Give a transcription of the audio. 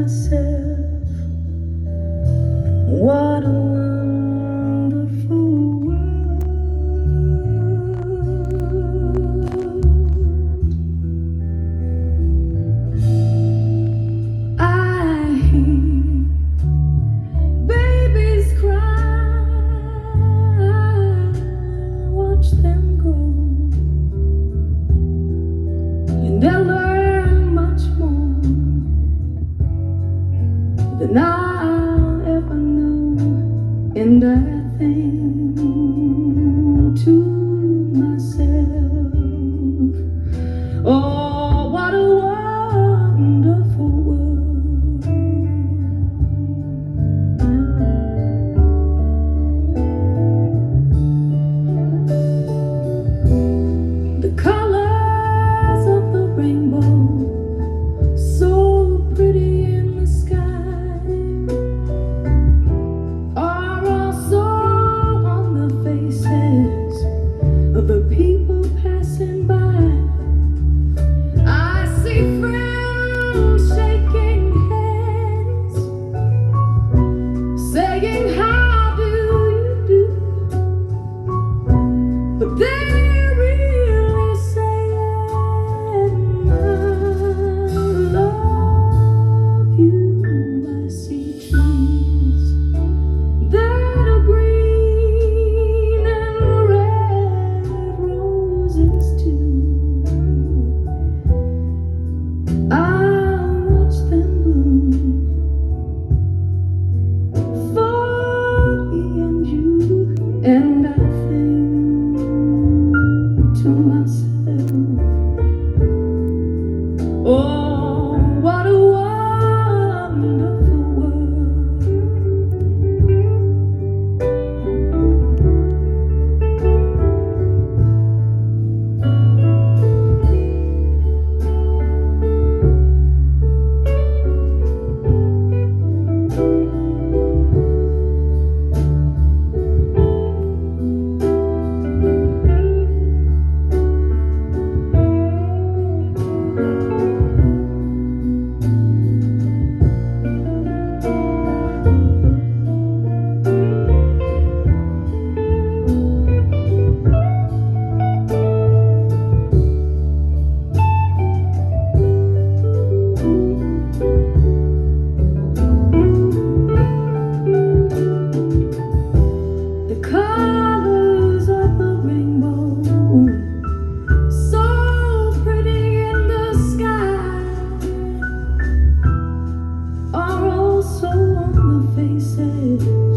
myself, what a wonderful world. I hear babies cry, watch them grow, and they'll learn much more than I'll ever know. And I think to myself, oh, what a wonderful world. The colors of the rainbow, so pretty in the sky, are also on the faces of the people passing by. I see friends shaking hands, saying, how do you do? But they really saying, I love you. I see trees that are green and red roses too. I'll watch them bloom for me and you. And I think to myself, oh, what a wonderful world. The colors of the rainbow, so pretty in the sky, are also on the faces